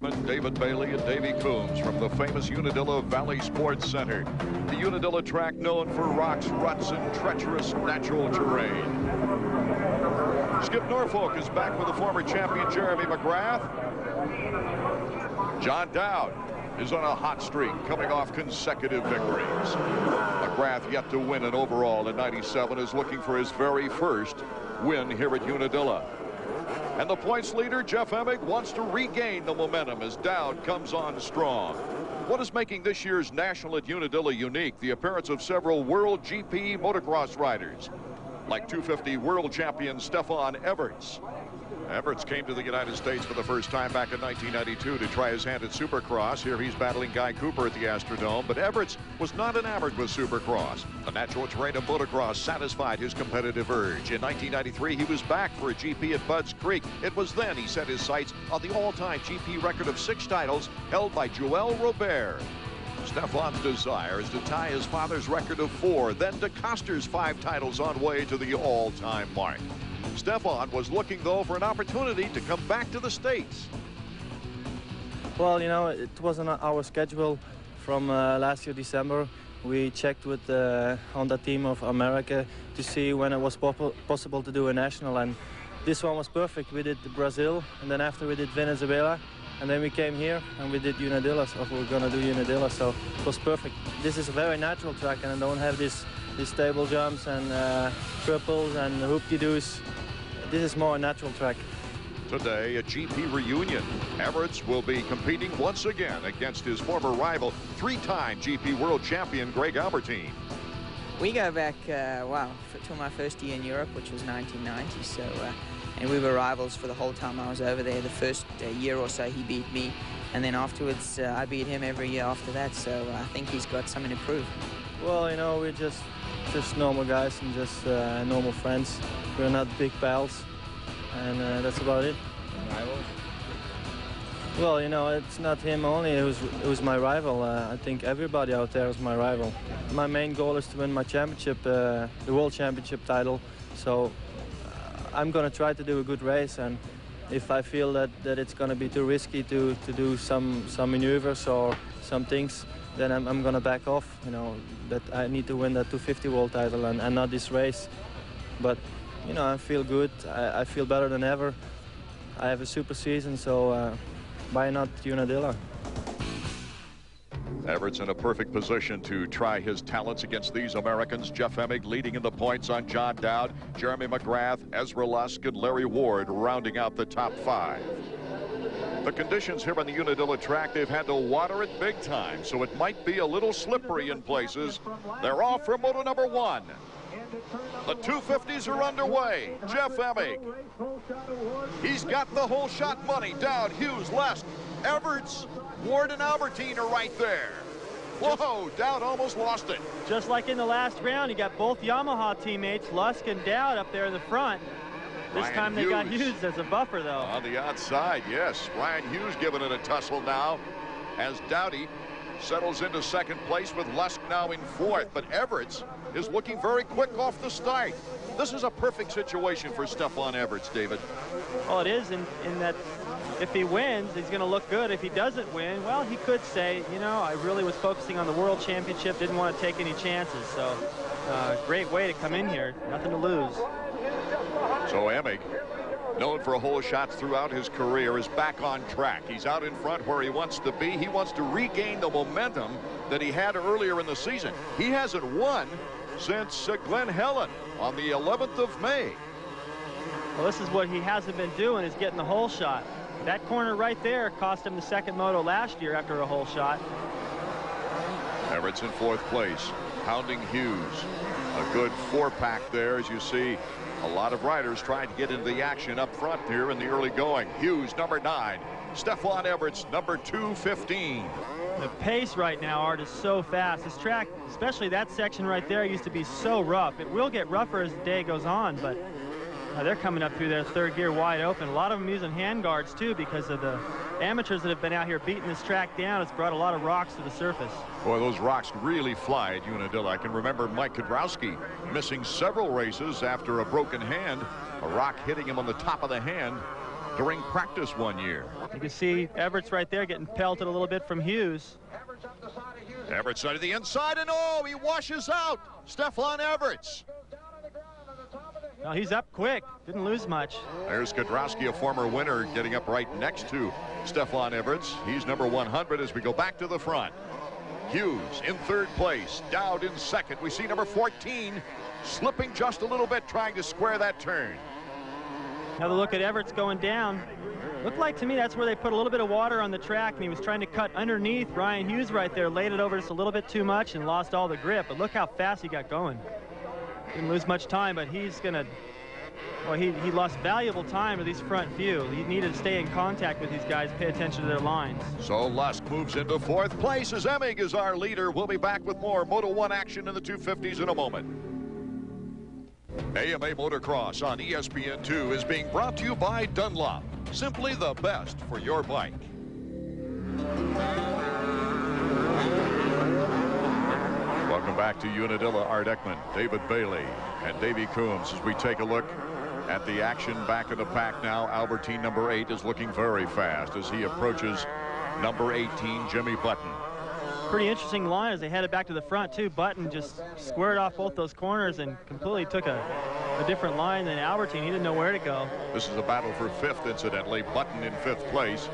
David Bailey and Davey Coombs from the famous Unadilla Valley Sports Center. The Unadilla track known for rocks, ruts, and treacherous natural terrain. Skip Norfolk is back with the former champion Jeremy McGrath. John Dowd is on a hot streak, coming off consecutive victories. McGrath, yet to win an overall in '97, is looking for his very first win here at Unadilla. And the points leader, Jeff Emig, wants to regain the momentum as Dowd comes on strong. What is making this year's National at Unadilla unique? The appearance of several World GP motocross riders, like 250 world champion Stefan Everts. Everts came to the United States for the first time back in 1992 to try his hand at Supercross. Here he's battling Guy Cooper at the Astrodome, but Everts was not enamored with Supercross. The natural terrain of motocross satisfied his competitive urge. In 1993, he was back for a GP at Budds Creek. It was then he set his sights on the all-time GP record of 6 titles held by Joel Robert. Stefan's desire is to tie his father's record of 4, then DeCoster's 5 titles on way to the all-time mark. Stefan was looking, though, for an opportunity to come back to the States. Well, you know, it wasn't our schedule from last year, December. We checked with the Honda team of America to see when it was possible to do a national, and this one was perfect. We did Brazil, and then after we did Venezuela, and then we came here and we did Unadilla, so we're gonna do Unadilla, so it was perfect. This is a very natural track, and I don't have these stable jumps and triples and hoop-de-doos. This is more a natural track. Today, a GP reunion. Everts will be competing once again against his former rival, 3-time GP world champion Greg Albertine. We go back, wow, to my first year in Europe, which was 1990. So, and we were rivals for the whole time I was over there. The first year or so, he beat me, and then afterwards, I beat him every year after that. So I think he's got something to prove. Well, you know, we're just normal guys and just normal friends. We're not big pals, and that's about it. Rivals? Well, you know, it's not him only. It was my rival. I think everybody out there is my rival. My main goal is to win my championship, the World Championship title. So I'm going to try to do a good race, and if I feel that it's going to be too risky to do some maneuvers or some things, then I'm going to back off. You know, that I need to win that 250 world title and not this race. But you know, I feel good. I feel better than ever. I have a super season, so why not Unadilla? Everts in a perfect position to try his talents against these Americans. Jeff Emig leading in the points on John Dowd, Jeremy McGrath, Ezra Lusk, and Larry Ward rounding out the top 5. The conditions here on the Unadilla track, they've had to water it big time, so it might be a little slippery in places. They're off for Moto number 1. The 250s are underway. Jeff Emig. He's got the whole shot money. Dowd, Hughes, Lusk, Everts, Ward, and Albertine are right there. Whoa, Dowd almost lost it. Just like in the last round, you got both Yamaha teammates, Lusk and Dowd, up there in the front. This Ryan time they Hughes got Hughes as a buffer, though. On the outside, yes. Ryan Hughes giving it a tussle now as Dowdy settles into second place with Lusk now in 4th. But Everts is looking very quick off the start. This is a perfect situation for Stefan Everts, David. Well, it is in that if he wins, he's going to look good. If he doesn't win, well, he could say, you know, I really was focusing on the World Championship, didn't want to take any chances. So great way to come in here, nothing to lose. So Emig, known for hole shots throughout his career, is back on track. He's out in front where he wants to be. He wants to regain the momentum that he had earlier in the season. He hasn't won since Glen Helen on the 11th of May. Well, this is what he hasn't been doing, is getting the hole shot. That corner right there cost him the 2nd moto last year after a hole shot. Everts in 4th place, pounding Hughes. A good 4-pack there, as you see. A lot of riders trying to get into the action up front here in the early going. Hughes, number 9. Stefan Everts, number 215. The pace right now, Art, is so fast. This track, especially that section right there, used to be so rough. It will get rougher as the day goes on, but they're coming up through their 3rd gear wide open. A lot of them using hand guards, too, because of the amateurs that have been out here beating this track down. It's brought a lot of rocks to the surface. Boy, those rocks really fly at Unadilla. I can remember Mike Kudrowski missing several races after a broken hand, a rock hitting him on the top of the hand, during practice one year. You can see Everts right there getting pelted a little bit from Hughes. Everts side of the inside, and oh, he washes out Stefan Everts. Oh, he's up quick. Didn't lose much. There's Kodrowski, a former winner, getting up right next to Stefan Everts. He's number 100 as we go back to the front. Hughes in third place. Dowd in second. We see number 14 slipping just a little bit, trying to square that turn. Another look at Everts going down. Looked like to me that's where they put a little bit of water on the track, and he was trying to cut underneath. Ryan Hughes right there laid it over just a little bit too much and lost all the grip. But look how fast he got going. Didn't lose much time, but he's gonna, well, he lost valuable time with these front few. He needed to stay in contact with these guys, pay attention to their lines. So Lusk moves into fourth place as Emig is our leader. We'll be back with more Moto 1 action in the 250s in a moment. AMA Motocross on ESPN2 is being brought to you by Dunlop. Simply the best for your bike. Welcome back to Unadilla. Art Ekman, David Bailey, and Davey Coombs as we take a look at the action back in the pack now. Albertine number 8 is looking very fast as he approaches number 18, Jimmy Button. Pretty interesting line as they headed back to the front too. Button just squared off both those corners and completely took a different line than Albertine. He didn't know where to go. This is a battle for 5th, incidentally. Button in 5th place.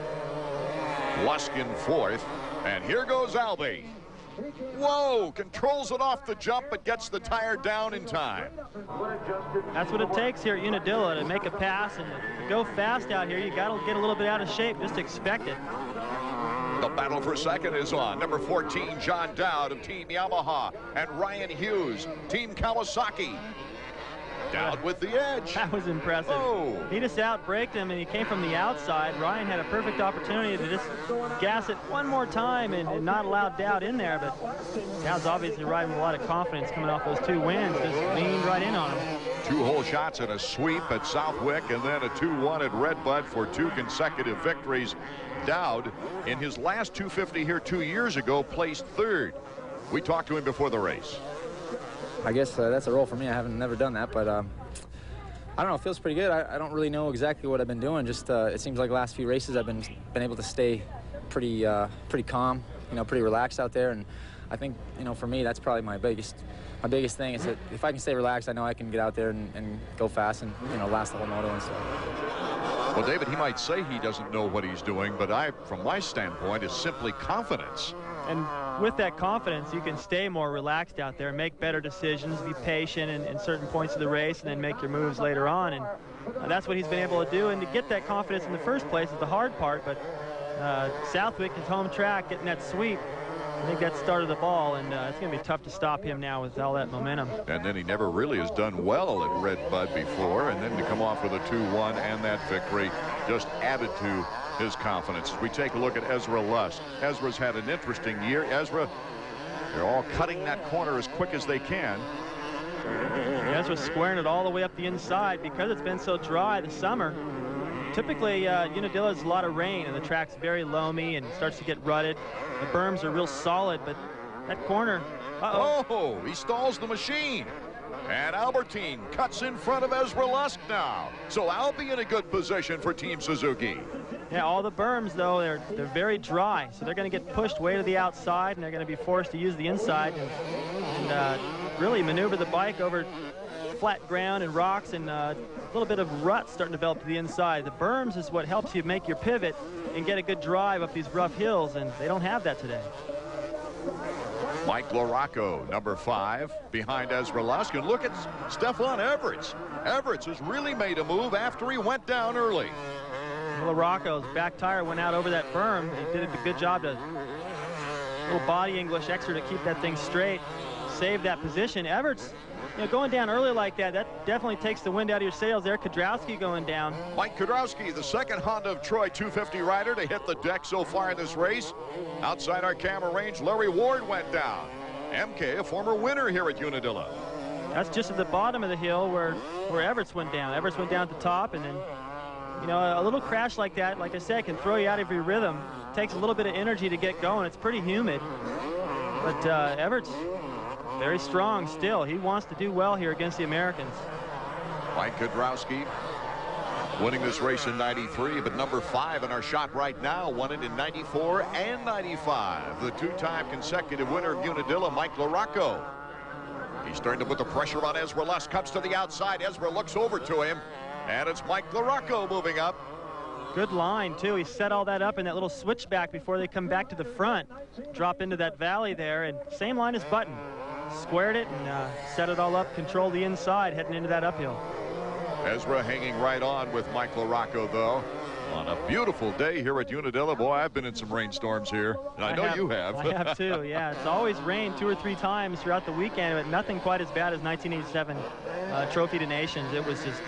Lusk in 4th. And here goes Albie. Whoa, controls it off the jump, but gets the tire down in time. That's what it takes here at Unadilla to make a pass and to go fast out here. You got to get a little bit out of shape. Just expect it. The battle for second is on. Number 14, John Dowd of Team Yamaha, and Ryan Hughes, Team Kawasaki. Dowd with the edge. That was impressive. Oh. He just outbraked him, and he came from the outside. Ryan had a perfect opportunity to just gas it one more time and not allow Dowd in there, but Dowd's obviously riding with a lot of confidence coming off those 2 wins. Just leaned right in on him. 2 hole shots and a sweep at Southwick, and then a 2-1 at Redbud for 2 consecutive victories. Dowd, in his last 250 here 2 years ago, placed 3rd. We talked to him before the race. I guess that's a role for me. I haven't never done that, but I don't know. It feels pretty good. I don't really know exactly what I've been doing. Just it seems like the last few races I've been able to stay pretty calm, pretty relaxed out there. And I think for me that's probably my biggest thing is that if I can stay relaxed, I know I can get out there and go fast and last the whole moto and stuff. Well, David, he might say he doesn't know what he's doing, but from my standpoint, is simply confidence. And with that confidence, you can stay more relaxed out there, make better decisions, be patient in certain points of the race, and then make your moves later on. And that's what he's been able to do. And to get that confidence in the first place is the hard part. But Southwick, his home track, getting that sweep, I think that started the ball, and it's going to be tough to stop him now with all that momentum. And then he never really has done well at Redbud before, and then to come off with a 2-1 and that victory just added to his confidence. As we take a look at Ezra Lusk. Ezra's had an interesting year. Ezra, they're all cutting that corner as quick as they can. Ezra's squaring it all the way up the inside because it's been so dry this summer. Typically, Unadilla has a lot of rain, and the track's very loamy and starts to get rutted. The berms are real solid, but that corner, Oh, he stalls the machine. And Albertine cuts in front of Ezra Lusk now. So Albie in a good position for Team Suzuki. Yeah, all the berms, though, they're very dry, so they're going to get pushed way to the outside, and they're going to be forced to use the inside and really maneuver the bike over flat ground and rocks, and a little bit of rut starting to develop to the inside. The berms is what helps you make your pivot and get a good drive up these rough hills, and they don't have that today. Mike Larocco, number 5, behind Ezra Lusk. And look at Stefan Everts. Everts has really made a move after he went down early. Larocco's back tire went out over that berm. He did a good job to little body English extra to keep that thing straight, save that position. Everts, going down early like that definitely takes the wind out of your sails there. Kodrowski going down. Mike Kodrowski, the second Honda of Troy 250 rider to hit the deck so far in this race. Outside our camera range, Larry Ward went down. MK, a former winner here at Unadilla. That's just at the bottom of the hill where Everts went down. Everts went down at the top, and then a little crash like that, like I said, can throw you out of your rhythm. It takes a little bit of energy to get going. It's pretty humid, but Everts, very strong still. He wants to do well here against the Americans. Mike Kodrowski winning this race in 93, but number 5 in our shot right now won it in 94 and 95. The two-time consecutive winner of Unadilla, Mike LaRocco. He's starting to put the pressure on Ezra Lusk. Comes to the outside. Ezra looks over to him, and it's Mike LaRocco moving up. Good line, too. He set all that up in that little switchback before they come back to the front. Drop into that valley there, and same line as Button. Squared it and set it all up, control the inside, heading into that uphill. Ezra hanging right on with Mike LaRocco, though. On a beautiful day here at Unadilla. Boy, I've been in some rainstorms here, and I know you have. I have, too, yeah. It's always rained 2 or 3 times throughout the weekend, but nothing quite as bad as 1987 Trophy to Nations. It was just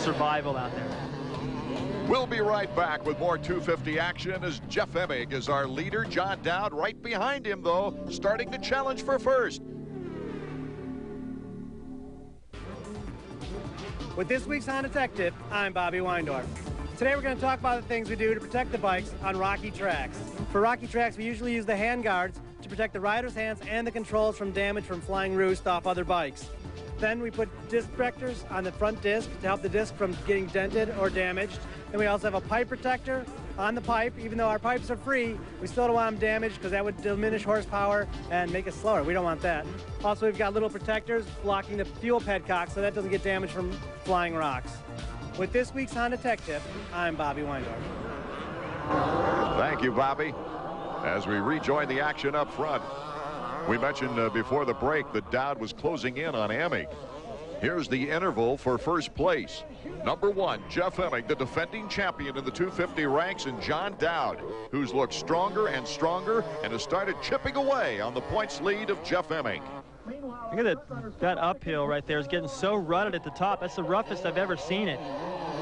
survival out there. We'll be right back with more 250 action as Jeff Emig is our leader. John Dowd right behind him, though, starting to challenge for first. With this week's Honda Tech Tip, I'm Bobby Weindorf. Today we're going to talk about the things we do to protect the bikes on rocky tracks. For rocky tracks, we usually use the hand guards to protect the rider's hands and the controls from damage from flying roost off other bikes. Then we put disc protectors on the front disc to help the disc from getting dented or damaged. And we also have a pipe protector on the pipe. Even though our pipes are free, we still don't want them damaged because that would diminish horsepower and make us slower. We don't want that. Also, we've got little protectors blocking the fuel petcock so that doesn't get damaged from flying rocks. With this week's Honda Tech Tip, I'm Bobby Weindorf. Thank you, Bobby. As we rejoin the action up front, we mentioned before the break that Dowd was closing in on Emig. Here's the interval for first place. Number 1, Jeff Emig, the defending champion in the 250 ranks, and John Dowd, who's looked stronger and stronger and has started chipping away on the points lead of Jeff Emig. Look at that uphill right there. Is getting so rutted at the top. That's the roughest I've ever seen it.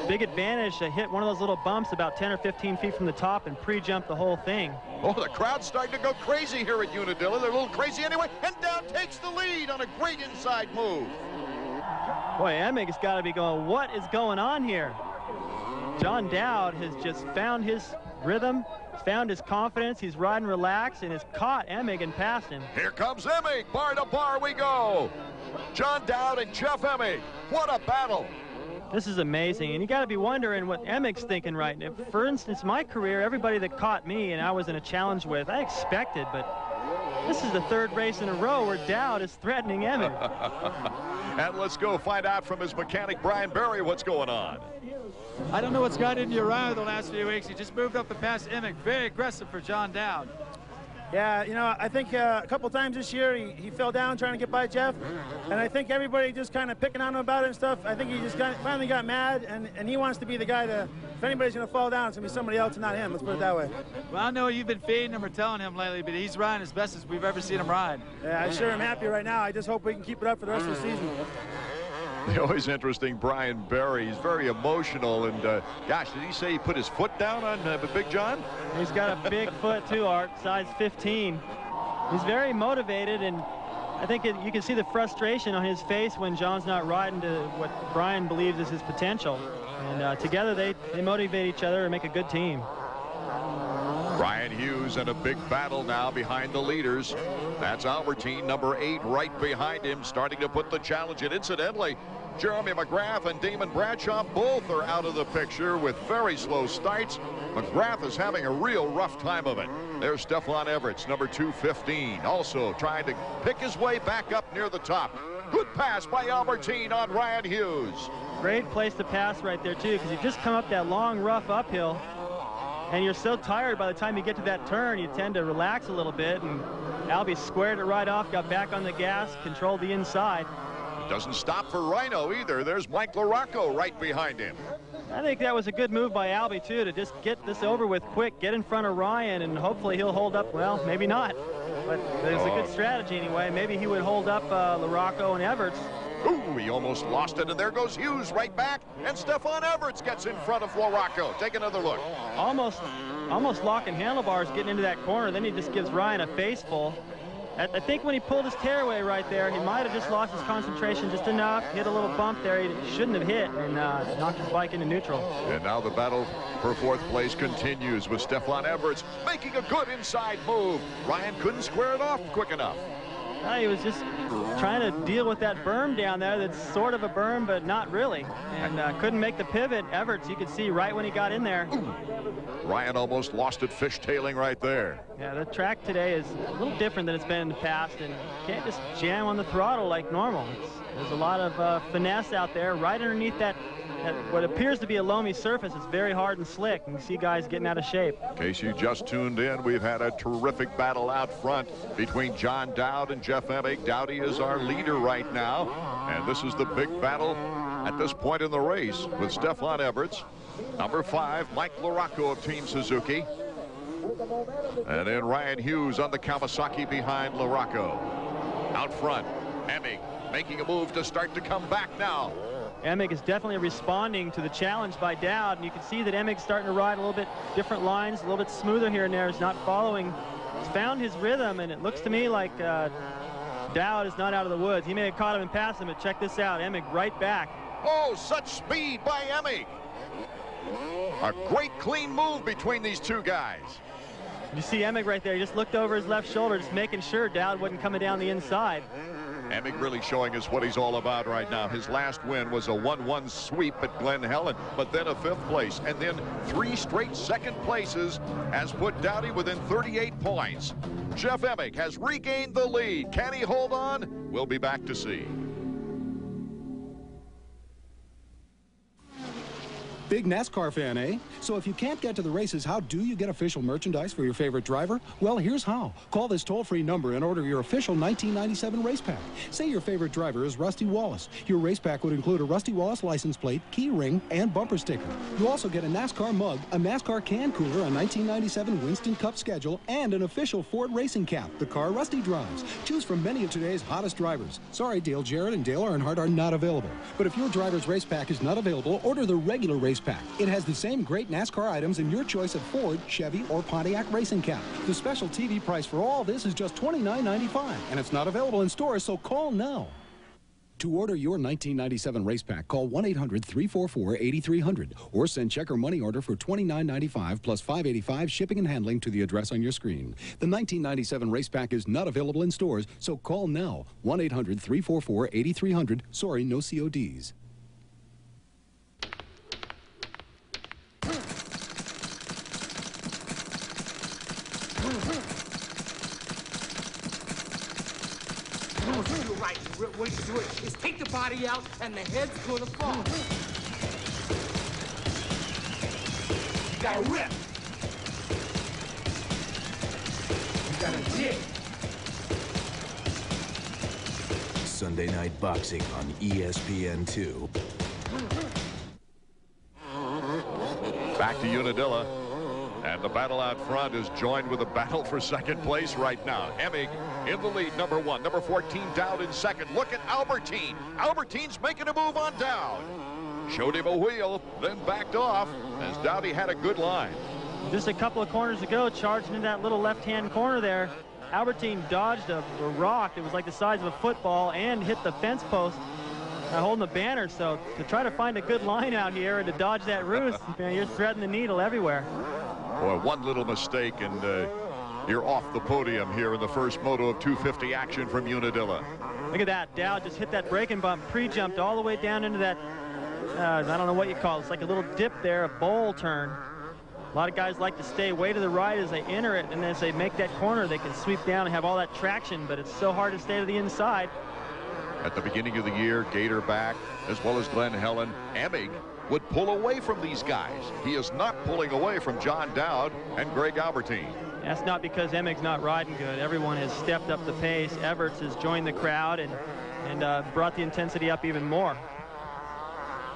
Big advantage to hit one of those little bumps about 10 or 15 feet from the top and pre-jump the whole thing. Oh, the crowd's starting to go crazy here at Unadilla. They're a little crazy anyway, and Dowd takes the lead on a great inside move. Boy, Emig's got to be going, what is going on here? John Dowd has just found his rhythm, found his confidence. He's riding relaxed and has caught Emig and passed him. Here comes Emig. Bar to bar we go. John Dowd and Jeff Emig. What a battle. This is amazing, and you got to be wondering what Emig's thinking right now. For instance, my career, everybody that caught me and I was in a challenge with, I expected, but this is the 3rd race in a row where Dowd is threatening Emig. And let's go find out from his mechanic, Brian Berry, what's going on. I don't know what's got into your eye the last few weeks. He just moved up and past Emig. Very aggressive for John Dowd. Yeah, you know, I think a couple times this year he fell down trying to get by Jeff, and I think everybody just kind of picking on him about it and stuff. I think he just finally got mad, and he wants to be the guy to, if anybody's going to fall down, it's going to be somebody else and not him. Let's put it that way. Well, I know you've been feeding him or telling him lately, but he's riding as best as we've ever seen him ride. Yeah, I sure am happy right now. I just hope we can keep it up for the rest of the season. Always interesting, Brian Berry. He's very emotional, and gosh, did he say he put his foot down on Big John? He's got a big foot too, Art, size 15. He's very motivated, and I think you can see the frustration on his face when John's not riding to what Brian believes is his potential. And together they motivate each other and make a good team. Brian Hughes in a big battle now behind the leaders. That's Albertine, number 8, right behind him, starting to put the challenge in. Incidentally, Jeremy McGrath and Damon Bradshaw both are out of the picture with very slow starts. McGrath is having a real rough time of it. There's Stefan Everts, number 215, also trying to pick his way back up near the top. Good pass by Albertine on Ryan Hughes. Great place to pass right there, too, because you just come up that long, rough uphill, and you're so tired by the time you get to that turn, you tend to relax a little bit, and Albie squared it right off, got back on the gas, controlled the inside. Doesn't stop for Rhino either. There's Mike LaRocco right behind him. I think that was a good move by Albie, too, to just get this over with quick, get in front of Ryan, and hopefully he'll hold up. Well, maybe not, but there's a good strategy anyway. Maybe he would hold up LaRocco and Everts. Ooh, he almost lost it, and there goes Hughes right back, and Stefan Everts gets in front of LaRocco. Take another look. Almost locking handlebars, getting into that corner. Then he just gives Ryan a face full. I think when he pulled his tearaway right there, he might have just lost his concentration just enough, hit a little bump there he shouldn't have hit, and knocked his bike into neutral. And now the battle for 4th place continues with Stefan Everts making a good inside move. Ryan couldn't square it off quick enough. He was just trying to deal with that berm down there that's sort of a berm, but not really. And couldn't make the pivot. Everts, you could see right when he got in there. Ryan almost lost it fishtailing right there. Yeah, the track today is a little different than it's been in the past, and you can't just jam on the throttle like normal. There's a lot of finesse out there right underneath that what appears to be a loamy surface. It's very hard and slick, and you see guys getting out of shape. In case you just tuned in, we've had a terrific battle out front between John Dowd and Jeff Emig. Dowdy is our leader right now, and this is the big battle at this point in the race with Stefan Everts, number 5, Mike Larocco of Team Suzuki, and then Ryan Hughes on the Kawasaki behind Larocco. Out front, Emig making a move to start to come back now. Emig is definitely responding to the challenge by Dowd, and you can see that Emig's starting to ride a little bit different lines, a little bit smoother here and there. He's not following. He's found his rhythm, and it looks to me like Dowd is not out of the woods. He may have caught him and passed him, but check this out. Emig right back. Oh, such speed by Emig. A great clean move between these two guys. You see Emig right there. He just looked over his left shoulder, just making sure Dowd wasn't coming down the inside. Emig really showing us what he's all about right now. His last win was a 1-1 sweep at Glen Helen, but then a 5th place, and then 3 straight second places has put Dowdy within 38 points. Jeff Emig has regained the lead. Can he hold on? We'll be back to see. Big NASCAR fan, eh? So if you can't get to the races, how do you get official merchandise for your favorite driver? Well, here's how. Call this toll-free number and order your official 1997 race pack. Say your favorite driver is Rusty Wallace. Your race pack would include a Rusty Wallace license plate, key ring, and bumper sticker. You also get a NASCAR mug, a NASCAR can cooler, a 1997 Winston Cup schedule, and an official Ford racing cap, the car Rusty drives. Choose from many of today's hottest drivers. Sorry, Dale Jarrett and Dale Earnhardt are not available. But if your driver's race pack is not available, order the regular race pack. It has the same great NASCAR items in your choice of Ford, Chevy, or Pontiac racing cap. The special TV price for all this is just $29.95, and it's not available in stores, so call now. To order your 1997 race pack, call 1-800-344-8300 or send check or money order for $29.95 plus $5.85 shipping and handling to the address on your screen. The 1997 race pack is not available in stores, so call now. 1-800-344-8300. Sorry, no CODs. Right, the way to do it is take the body out and the head's gonna fall. You gotta rip. You gotta dig. Sunday Night Boxing on ESPN2. Back to Unadilla. And the battle out front is joined with a battle for second place right now. Emig in the lead, number 1. Number 14, Dowd in second. Look at Albertine. Albertine's making a move on Dowd. Showed him a wheel, then backed off as Dowdy had a good line. Just a couple of corners ago, charging in that little left-hand corner there, Albertine dodged a rock that was like the size of a football and hit the fence post holding the banner. So to try to find a good line out here and to dodge that roost, you're threading the needle everywhere. Boy, one little mistake and you're off the podium here in the first Moto of 250 action from Unadilla. Look at that. Dowd just hit that braking bump, pre-jumped all the way down into that, I don't know what you call it. It's like a little dip there, a bowl turn. A lot of guys like to stay way to the right as they enter it, and as they make that corner, they can sweep down and have all that traction, but it's so hard to stay to the inside. At the beginning of the year, Gatorback, as well as Glen Helen, Emig would pull away from these guys. He is not pulling away from John Dowd and Greg Albertine. That's not because Emig's not riding good. Everyone has stepped up the pace. Everts has joined the crowd and brought the intensity up even more.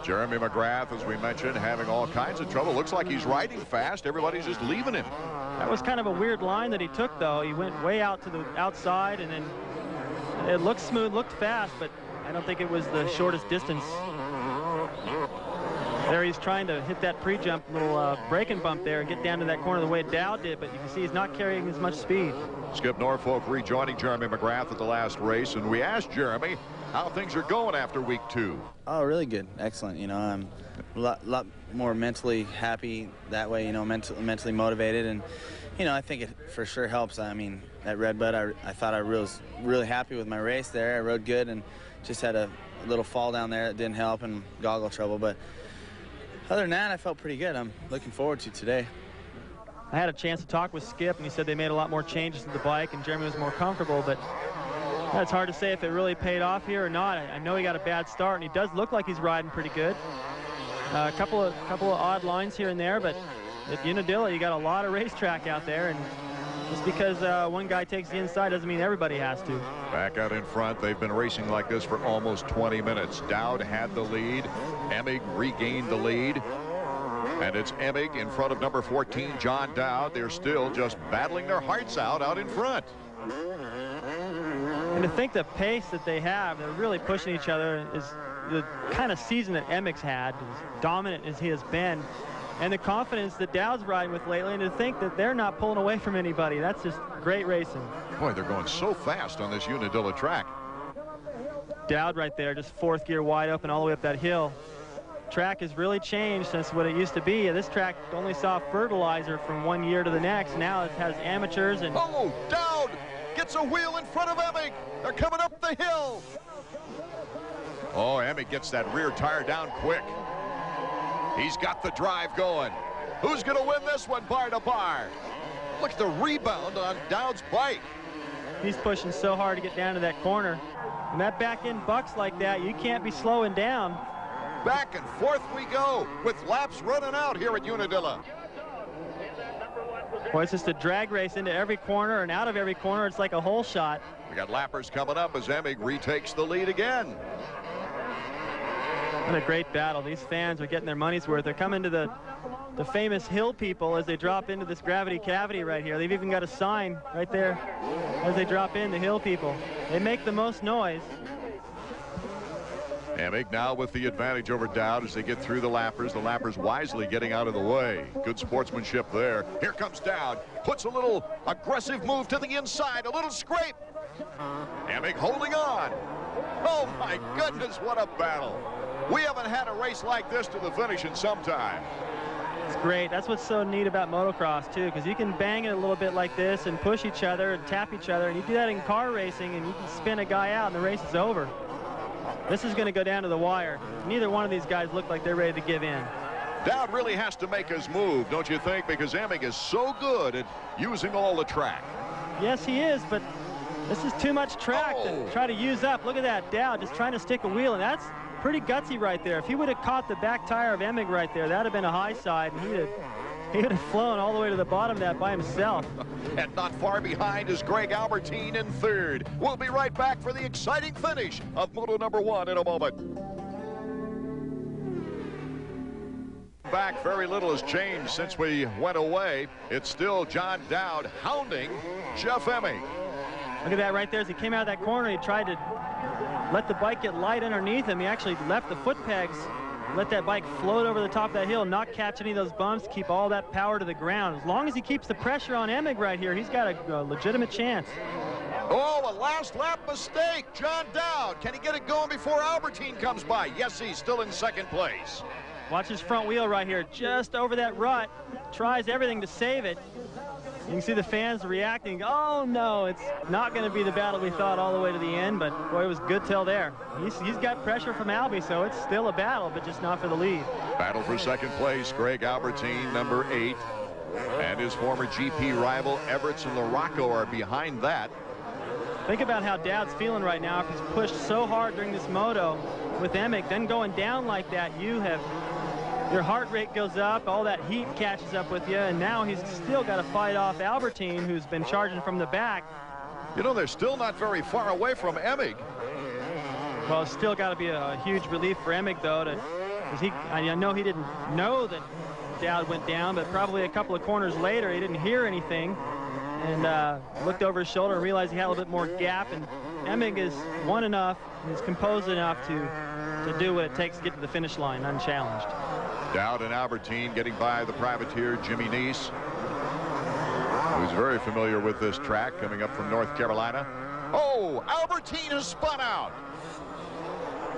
Jeremy McGrath, as we mentioned, having all kinds of trouble. Looks like he's riding fast. Everybody's just leaving him. That was kind of a weird line that he took, though. He went way out to the outside, and then it looked smooth, looked fast, but I don't think it was the shortest distance. There he's trying to hit that pre-jump little braking bump there and get down to that corner the way Dowd did, but you can see he's not carrying as much speed. Skip Norfolk rejoining Jeremy McGrath at the last race, and we asked Jeremy how things are going after week 2. Oh, really good. Excellent. You know, I'm a lot more mentally happy that way, you know, mentally motivated. And, you know, I think it for sure helps. I mean, at Redbud, I thought I was really happy with my race there. I rode good and just had a little fall down there that didn't help and goggle trouble. But other than that, I felt pretty good. I'm looking forward to today. I had a chance to talk with Skip, and he said they made a lot more changes to the bike, and Jeremy was more comfortable, but it's hard to say if it really paid off here or not. I know he got a bad start, and he does look like he's riding pretty good. A couple of odd lines here and there, but at Unadilla, you got a lot of racetrack out there, and just because one guy takes the inside doesn't mean everybody has to. Back out in front, they've been racing like this for almost 20 minutes. Dowd had the lead. Emig regained the lead. And it's Emig in front of number 14, John Dowd. They're still just battling their hearts out in front. And to think the pace that they have, they're really pushing each other, is the kind of season that Emig's had, as dominant as he has been, and the confidence that Dowd's riding with lately, and to think that they're not pulling away from anybody. That's just great racing. Boy, they're going so fast on this Unadilla track. Dowd right there, just 4th gear wide open all the way up that hill. Track has really changed since what it used to be. This track only saw fertilizer from one year to the next. Now it has amateurs and... Oh, Dowd gets a wheel in front of Emig. They're coming up the hill. Oh, Emig gets that rear tire down quick. He's got the drive going. Who's going to win this one bar to bar? Look at the rebound on Dowd's bike. He's pushing so hard to get down to that corner. And that back end bucks like that, you can't be slowing down. Back and forth we go with laps running out here at Unadilla. Boy, it's just a drag race into every corner and out of every corner. It's like a hole shot. We got lappers coming up as Emig retakes the lead again. What a great battle. These fans are getting their money's worth. They're coming to the famous hill people as they drop into this gravity cavity right here. They've even got a sign right there as they drop in, the hill people. They make the most noise. Emig now with the advantage over Dowd as they get through the lappers wisely getting out of the way. Good sportsmanship there. Here comes Dowd, puts a little aggressive move to the inside, a little scrape. Emig holding on. Oh my goodness, what a battle. We haven't had a race like this to the finish in some time. It's great. That's what's so neat about motocross too, because you can bang it a little bit like this and push each other and tap each other, and you do that in car racing and you can spin a guy out and the race is over. This is going to go down to the wire. Neither one of these guys look like they're ready to give in. Dowd really has to make his move, don't you think? Because Emig is so good at using all the track. Yes, he is, but this is too much track to try to use up. Look at that, Dowd just trying to stick a wheel, and that's pretty gutsy right there. If he would have caught the back tire of Emig right there, that would have been a high side, and he would have flown all the way to the bottom of that by himself. And not far behind is Greg Albertine in 3rd. We'll be right back for the exciting finish of Moto #1 in a moment. Back, very little has changed since we went away. It's still John Dowd hounding Jeff Emig. Look at that right there. As he came out of that corner, he tried to let the bike get light underneath him. He actually left the foot pegs, let that bike float over the top of that hill, not catch any of those bumps, keep all that power to the ground. As long as he keeps the pressure on Emig right here, he's got a legitimate chance. Oh, a last lap mistake. John Dowd, can he get it going before Albertine comes by? Yes, he's still in 2nd place. Watch his front wheel right here, just over that rut. Tries everything to save it. You can see the fans reacting. Oh no, it's not going to be the battle we thought all the way to the end, but boy, it was good till there. He's got pressure from Albie, so it's still a battle, but just not for the lead. Battle for 2nd place, Greg Albertine, number 8, and his former GP rival Everts and LaRocco are behind that. Think about how Dowd's feeling right now. If he's pushed so hard during this moto with Emig, then going down like that, your heart rate goes up, all that heat catches up with you, and now he's still got to fight off Albertine, who's been charging from the back. You know, they're still not very far away from Emig. Well, it's still got to be a huge relief for Emig, though, because I know he didn't know that Dowd went down, but probably a couple of corners later, he didn't hear anything, and looked over his shoulder and realized he had a little bit more gap, and Emig is won enough, and is composed enough to do what it takes to get to the finish line unchallenged. Dowd and Albertine getting by the privateer Jimmy Neese, who's very familiar with this track, coming up from North Carolina. Oh, Albertine has spun out.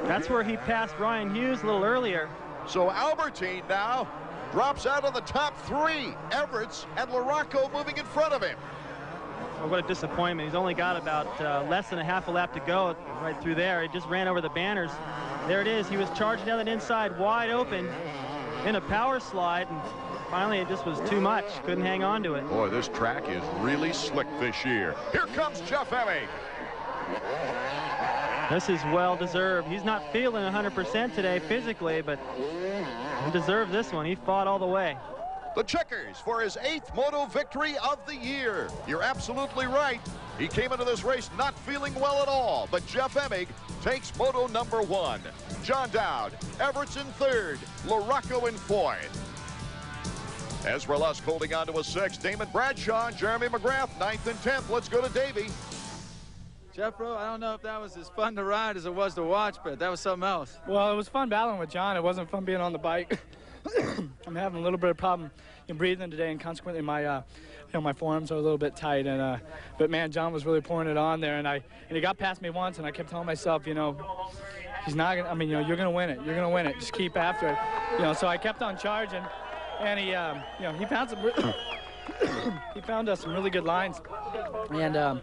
That's where he passed Ryan Hughes a little earlier. So Albertine now drops out of the top 3. Everts and LaRocco moving in front of him. Oh, what a disappointment. He's only got about less than a half a lap to go right through there. He just ran over the banners. There it is. He was charging down that inside wide open in a power slide, and finally it just was too much. Couldn't hang on to it. Boy, this track is really slick this year. Here comes Jeff Emig. This is well deserved. He's not feeling 100% today physically, but he deserves this one. He fought all the way. The checkers for his 8th Moto victory of the year. You're absolutely right. He came into this race not feeling well at all, but Jeff Emig takes Moto number 1. John Dowd, Everts in 3rd, LaRocco in 4th. Ezra Lusk holding on to a 6th. Damon Bradshaw and Jeremy McGrath 9th and 10th. Let's go to Davey. Jeffro, I don't know if that was as fun to ride as it was to watch, but that was something else. Well, it was fun battling with John. It wasn't fun being on the bike. I'm having a little bit of problem in breathing today, and consequently my my forearms are a little bit tight. And but man, John was really pouring it on there, and he got past me once, and I kept telling myself, he's not gonna. I mean, you're gonna win it. You're gonna win it. Just keep after it. So I kept on charging, and he he found some. He found us some really good lines, and I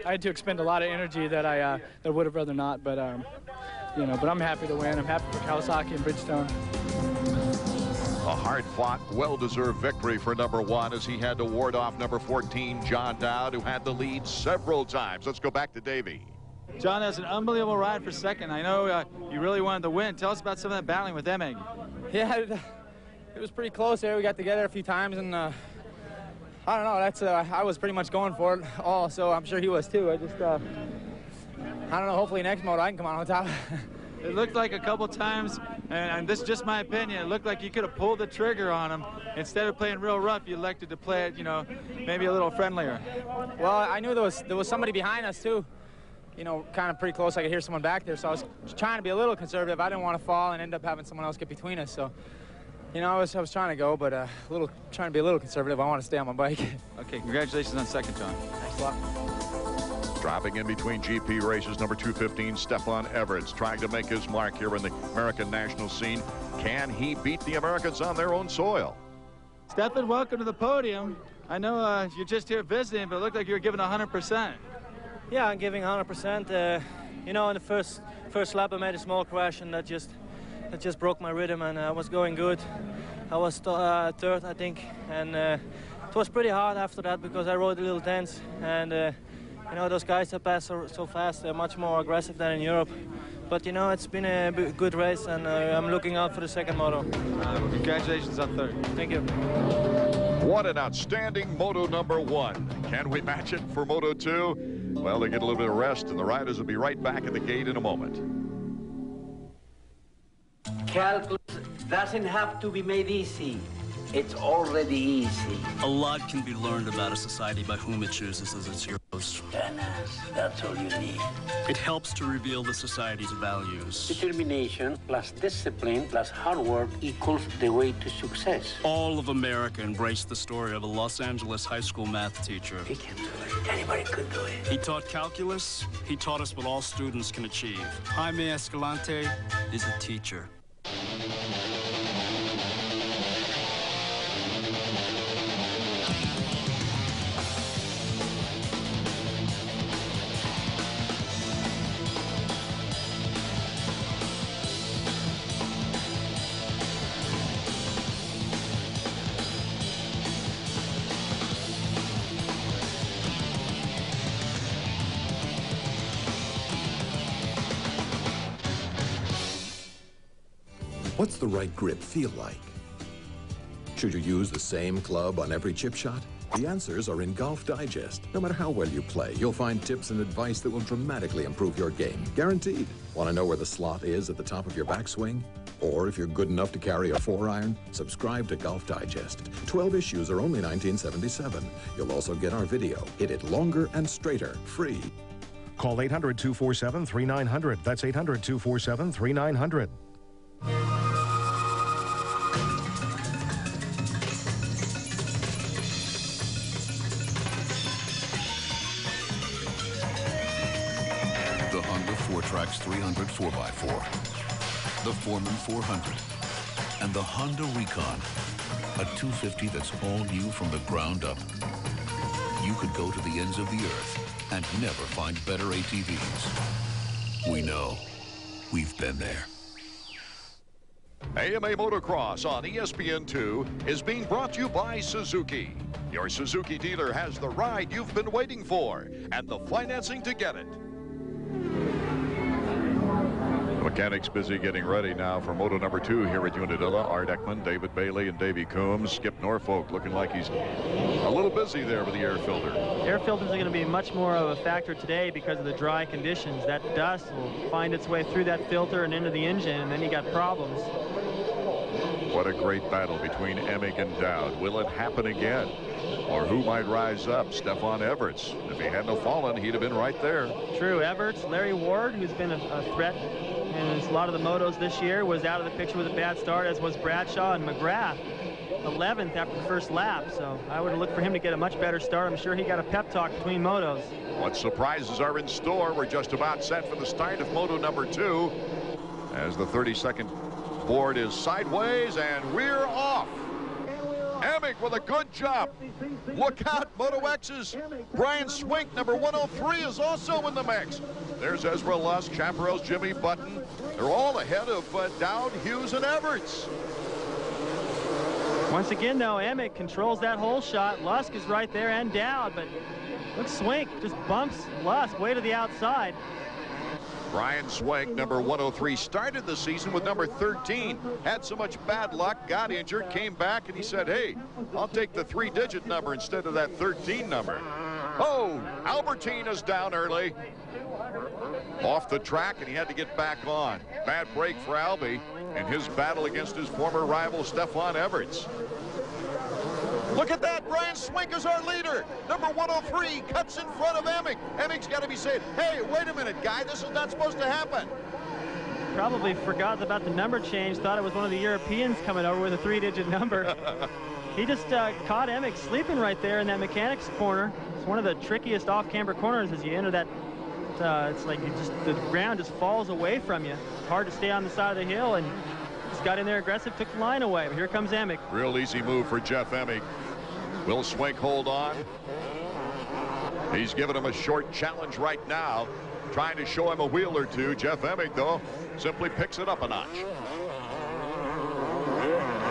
had to expend a lot of energy that I would have rather not. But but I'm happy to win. I'm happy for Kawasaki and Bridgestone. A hard-fought, well-deserved victory for number 1 as he had to ward off number 14, John Dowd, who had the lead several times. Let's go back to Davey. John has an unbelievable ride for 2nd. I know you really wanted to win. Tell us about some of that battling with Emig. Yeah, it was pretty close there. We got together a few times, and I don't know. That's I was pretty much going for it all, so I'm sure he was too. I just I don't know. Hopefully next moto I can come out on top. It looked like a couple times, and this is just my opinion, it looked like you could have pulled the trigger on him. Instead of playing real rough, you elected to play it, maybe a little friendlier. Well, I knew there was somebody behind us too, kind of pretty close. I could hear someone back there, so I was trying to be a little conservative. I didn't want to fall and end up having someone else get between us. So, I was trying to go, but trying to be a little conservative. I want to stay on my bike. Okay, congratulations on 2nd, John. Thanks a lot. Dropping in between GP races, number 215, Stefan Everts, trying to make his mark here in the American national scene. Can he beat the Americans on their own soil? Stefan, welcome to the podium. I know you're just here visiting, but it looked like you were giving 100%. Yeah, I'm giving 100%. In the first lap, I made a small crash, and that just broke my rhythm, and I was going good. I was 3rd, I think, and it was pretty hard after that because I rode a little tense, and those guys that pass so fast, they're much more aggressive than in Europe. But, it's been a good race, and I'm looking out for the 2nd moto. Congratulations on 3rd. Thank you. What an outstanding Moto number 1. Can we match it for Moto 2? Well, they get a little bit of rest, and the riders will be right back at the gate in a moment. Calculus doesn't have to be made easy. It's already easy. A lot can be learned about a society by whom it chooses as its heroes. That's all you need. It helps to reveal the society's values. Determination plus discipline plus hard work equals the way to success. All of America embraced the story of a Los Angeles high school math teacher. He can do it. Anybody could do it. He taught calculus. He taught us what all students can achieve. Jaime Escalante is a teacher. What's the right grip feel like? Should you use the same club on every chip shot? The answers are in Golf Digest. No matter how well you play, you'll find tips and advice that will dramatically improve your game. Guaranteed. Want to know where the slot is at the top of your backswing? Or if you're good enough to carry a 4-iron, subscribe to Golf Digest. 12 issues are only $19.77. You'll also get our video. Hit it longer and straighter, free. Call 800-247-3900. That's 800-247-3900. Track's 300 4x4, the Foreman 400, and the Honda Recon, a 250 that's all new from the ground up. You could go to the ends of the earth and never find better ATVs. We know. We've been there. AMA Motocross on ESPN2 is being brought to you by Suzuki. Your Suzuki dealer has the ride you've been waiting for and the financing to get it. The mechanics busy getting ready now for Moto number 2 here at Unadilla. Art Ekman, David Bailey, and Davey Coombs. Skip Norfolk looking like he's a little busy there with the air filter. Air filters are going to be much more of a factor today because of the dry conditions. That dust will find its way through that filter and into the engine, and then you got problems. What a great battle between Emig and Dowd. Will it happen again? Or who might rise up? Stefan Everts. If he hadn't have fallen, he'd have been right there. True. Everts, Larry Ward, who's been a threat in a lot of the motos this year, was out of the picture with a bad start, as was Bradshaw, and McGrath 11th after the first lap. So I would have looked for him to get a much better start. I'm sure he got a pep talk between motos. What surprises are in store? We're just about set for the start of Moto number 2 as the 30-second board is sideways, and we're off. Emig with a good job. Look out, Moto X's Brian Swink, number 103, is also in the mix. There's Ezra Lusk, Chaparral's Jimmy Button. They're all ahead of Dowd, Hughes, and Everts. Once again, though, Emig controls that whole shot. Lusk is right there, and Dowd, but look, Swink just bumps Lusk way to the outside. Brian Swink, number 103, started the season with number 13. Had so much bad luck, got injured, came back, and he said, hey, I'll take the 3-digit number instead of that 13 number. Oh, Albertine is down early. Off the track, and he had to get back on. Bad break for Albie in his battle against his former rival, Stefan Everts. Look at that, Brian Swink is our leader. Number 103 cuts in front of Emig. Emig's got to be saying, hey, wait a minute, guy, this is not supposed to happen. Probably forgot about the number change, thought it was one of the Europeans coming over with a 3-digit number. He just caught Emig sleeping right there in that mechanics corner. It's one of the trickiest off-camber corners as you enter that. It's like the ground just falls away from you. It's hard to stay on the side of the hill, and just got in there aggressive, took the line away. But here comes Emig. Real easy move for Jeff Emig. Will Swink hold on? He's giving him a short challenge right now, trying to show him a wheel or two. Jeff Emig, though, simply picks it up a notch.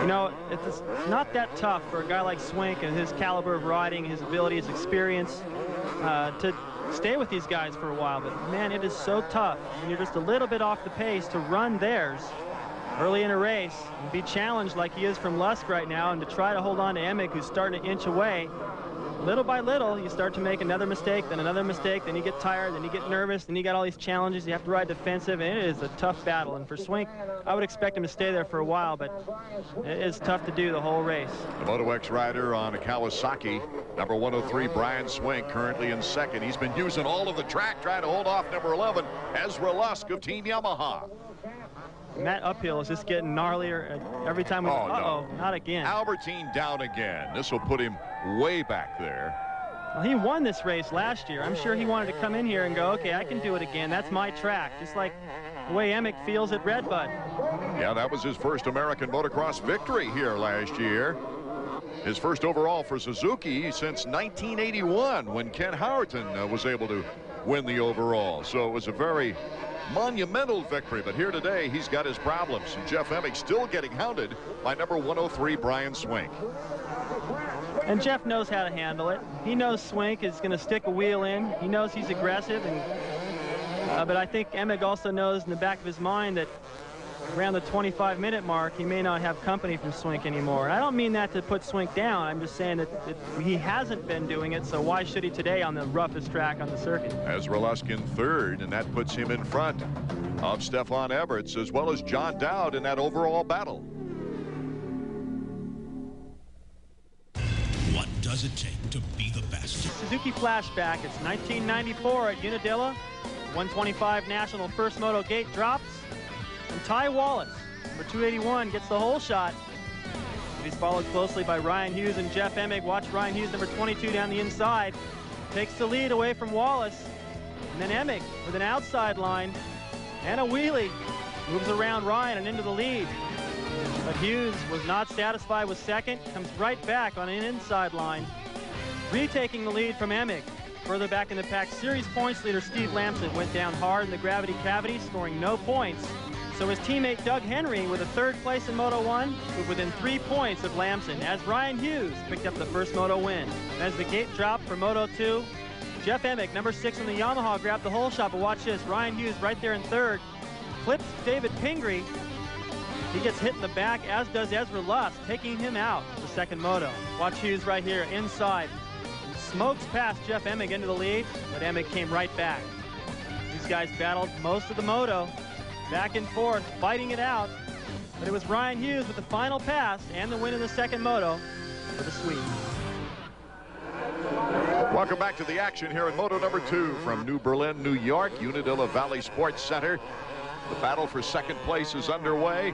You know, it's not that tough for a guy like Swink and his caliber of riding, his ability, his experience, to stay with these guys for a while. But, man, it is so tough when you're just a little bit off the pace to run theirs early in a race and be challenged like he is from Lusk right now, and to try to hold on to Emig, who's starting to inch away. Little by little, you start to make another mistake, then another mistake, then you get tired, then you get nervous, then you got all these challenges. You have to ride defensive, and it is a tough battle. And for Swink, I would expect him to stay there for a while, but it is tough to do the whole race. The Moto X rider on a Kawasaki, number 103, Brian Swink, currently in second. He's been using all of the track, trying to hold off number 11, Ezra Lusk of Team Yamaha. And that uphill is just getting gnarlier every time we no. Not again. Albertine down again. This will put him way back there. Well, he won this race last year. I'm sure he wanted to come in here and go, okay, I can do it again. That's my track. Just like the way Emig feels at Redbud. Yeah, that was his first American motocross victory here last year. His first overall for Suzuki since 1981, when Ken Howerton was able to win the overall. So it was a very monumental victory, but here today he's got his problems, and Jeff Emig still getting hounded by number 103 Brian Swink. And Jeff knows how to handle it. He knows Swink is going to stick a wheel in. He knows he's aggressive, and but I think Emig also knows in the back of his mind that around the 25-minute mark he may not have company from Swink anymore. And I don't mean that to put Swink down. I'm just saying that he hasn't been doing it, so why should he today on the roughest track on the circuit? Ezra Lusk in third, and that puts him in front of Stefan Everts as well as John Dowd in that overall battle. What does it take to be the best? Suzuki flashback. It's 1994 at Unadilla. 125 National First Moto gate drops. And Ty Wallace, number 281, gets the whole shot. He's followed closely by Ryan Hughes and Jeff Emig. Watch Ryan Hughes, number 22, down the inside. Takes the lead away from Wallace. And then Emig with an outside line and a wheelie. Moves around Ryan and into the lead. But Hughes was not satisfied with second. Comes right back on an inside line. Retaking the lead from Emig. Further back in the pack, series points leader Steve Lamson went down hard in the gravity cavity, scoring no points. So his teammate Doug Henry, with a third place in Moto 1, moved within 3 points of Lamson, as Ryan Hughes picked up the first Moto win. As the gate dropped for Moto 2, Jeff Emig, number 6 in the Yamaha, grabbed the whole shot. But watch this, Ryan Hughes right there in third, clips David Pingree. He gets hit in the back, as does Ezra Lusk, taking him out the second Moto. Watch Hughes right here inside. Smokes past Jeff Emig into the lead, but Emig came right back. These guys battled most of the Moto, back and forth, fighting it out. But it was Ryan Hughes with the final pass and the win in the second Moto for the Swede. Welcome back to the action here in Moto number 2 from New Berlin, New York, Unadilla Valley Sports Center. The battle for second place is underway.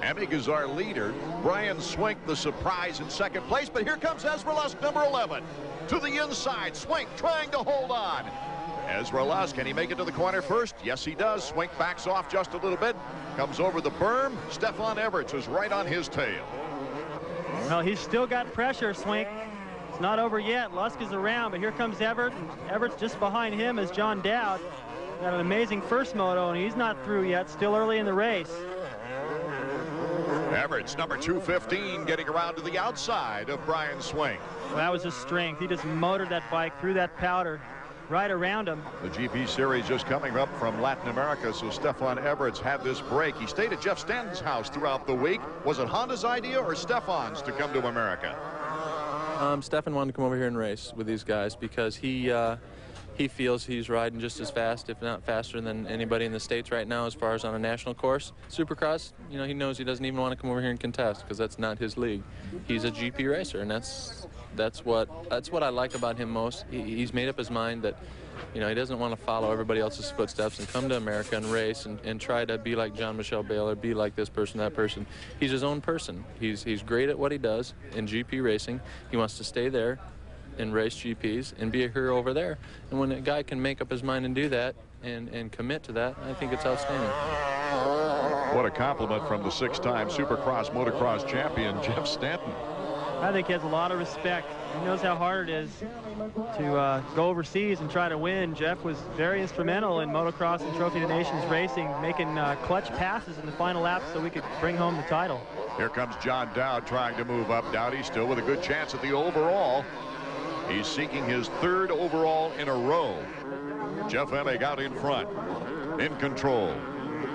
Emig is our leader. Brian Swink, the surprise in second place. But here comes Ezra Lusk, number 11. To the inside, Swink trying to hold on. Ezra Lusk, can he make it to the corner first? Yes, he does. Swink backs off just a little bit. Comes over the berm. Stefan Everts is right on his tail. Well, he's still got pressure, Swink. It's not over yet. Lusk is around, but here comes Everett. Everett's just behind him is John Dowd. Got an amazing first Moto, and he's not through yet. Still early in the race. Everts, number 215, getting around to the outside of Brian Swink. Well, that was his strength. He just motored that bike through that powder right around him. The GP Series just coming up from Latin America, so Stefan Everts had this break. He stayed at Jeff Stanton's house throughout the week. Was it Honda's idea or Stefan's to come to America? Stefan wanted to come over here and race with these guys because he feels he's riding just as fast, if not faster, than anybody in the States right now as far as on a national course. Supercross, you know, he knows he doesn't even want to come over here and contest because that's not his league. He's a GP racer, and that's what I like about him most. He's made up his mind that, you know, he doesn't want to follow everybody else's footsteps and come to America and race and try to be like Jean-Michel Baylor, be like this person, that person. He's his own person. He's great at what he does in GP racing. He wants to stay there and race GPs and be a hero over there. And when a guy can make up his mind and do that and commit to that, I think it's outstanding. What a compliment from the 6-time Supercross Motocross champion, Jeff Stanton. I think he has a lot of respect. He knows how hard it is to go overseas and try to win. Jeff was very instrumental in Motocross and Trophy of the Nations racing, making clutch passes in the final lap so we could bring home the title. Here comes John Dowd trying to move up. Dowdy still with a good chance at the overall. He's seeking his 3rd overall in a row. Jeff Emig out in front, in control.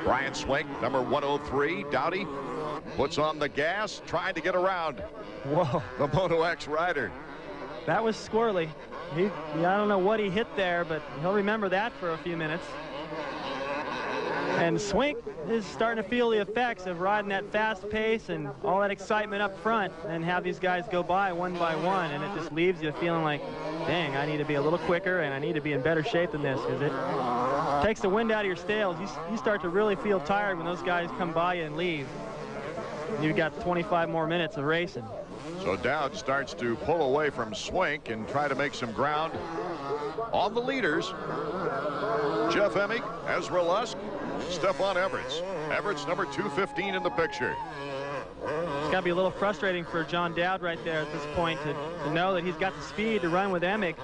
Brian Swink, number 103. Dowdy puts on the gas, trying to get around. Whoa. The Moto X rider. That was squirrely. I don't know what he hit there, but he'll remember that for a few minutes. And Swink is starting to feel the effects of riding that fast pace and all that excitement up front and have these guys go by one, and it just leaves you feeling like, dang, I need to be a little quicker and I need to be in better shape than this, because it takes the wind out of your sails. You start to really feel tired when those guys come by you and leave. You've got 25 more minutes of racing. So Dowd starts to pull away from Swink and try to make some ground on the leaders. Jeff Emig, Ezra Lusk, Stefan Everts. Everts, number 215 in the picture. It's got to be a little frustrating for John Dowd right there at this point to know that he's got the speed to run with Emig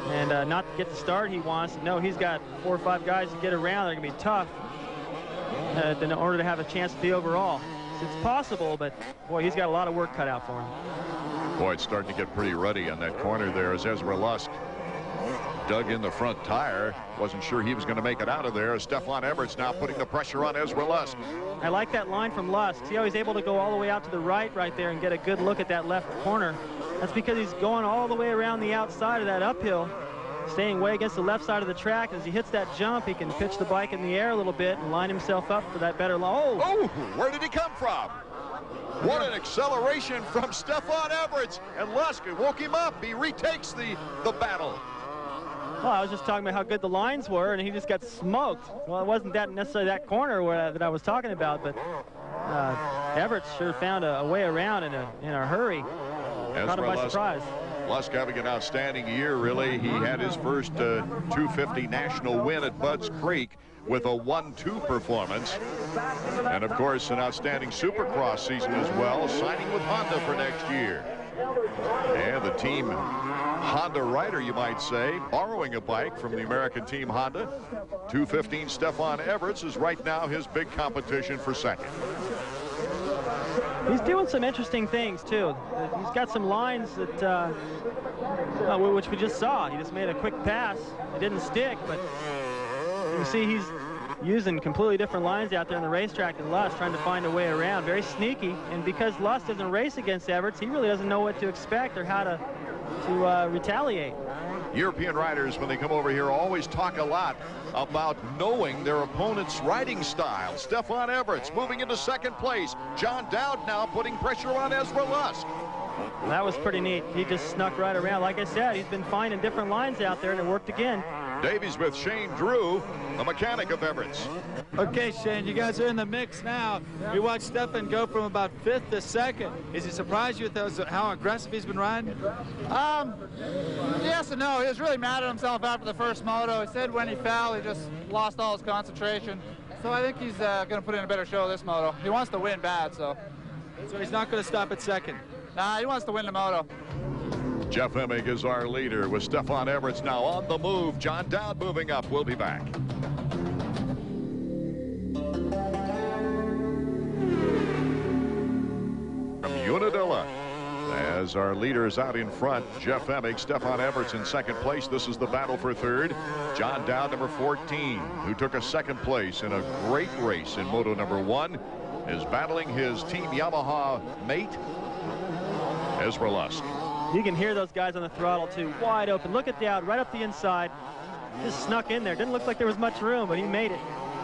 and not to get the start he wants. No, he's got 4 or 5 guys to get around. They're going to be tough in order to have a chance at the overall. It's possible, but boy, he's got a lot of work cut out for him. Boy, it's starting to get pretty ruddy on that corner there as Ezra Lusk dug in the front tire. Wasn't sure he was going to make it out of there. Stefan Everts now putting the pressure on Ezra Lusk. I like that line from Lusk. See how he's able to go all the way out to the right there and get a good look at that left corner. That's because he's going all the way around the outside of that uphill, staying way against the left side of the track. As he hits that jump, he can pitch the bike in the air a little bit and line himself up for that better line. Oh, where did he come from? What an acceleration from Stefan Everts. And Lusk woke him up. He retakes the battle. Well, I was just talking about how good the lines were, and he just got smoked. Well, it wasn't that necessarily that corner that I was talking about, but Everts sure found a way around in a hurry. Caught him by surprise. Lusk having an outstanding year, really. He had his first 250 national win at Budds Creek, with a 1-2 performance. And, of course, an outstanding Supercross season as well, signing with Honda for next year. And the team Honda rider, you might say, borrowing a bike from the American team Honda. 215 Stefan Everts is right now his big competition for second. He's doing some interesting things, too. He's got some lines that, which we just saw. He just made a quick pass. It didn't stick, but you see he's using completely different lines out there on the racetrack than Lust, trying to find a way around. Very sneaky, and because Lust doesn't race against Everts, he really doesn't know what to expect or how to retaliate. European riders, when they come over here, always talk a lot about knowing their opponent's riding style. Stefan Everts moving into second place. John Dowd now putting pressure on Ezra Lusk. That was pretty neat. He just snuck right around. Like I said, he's been finding different lines out there, and it worked again. Davies with Shane Drew, the mechanic of Everts. Okay, Shane, you guys are in the mix now. We watched Stefan go from about 5th to 2nd. Is he surprised you with how aggressive he's been riding? Yes and no. He was really mad at himself after the first moto. He said when he fell, he just lost all his concentration. So I think he's going to put in a better show this moto. He wants to win bad, so. So he's not going to stop at 2nd? Nah, he wants to win the moto. Jeff Emig is our leader with Stefan Everts now on the move. John Dowd moving up. We'll be back. From Unadilla, as our leaders out in front, Jeff Emig, Stefan Everts in second place. This is the battle for third. John Dowd, number 14, who took a second place in a great race in Moto number 1, is battling his Team Yamaha mate, Ezra Lusk. You can hear those guys on the throttle, too, wide open. Look at Dowd right up the inside. Just snuck in there. Didn't look like there was much room, but he made it.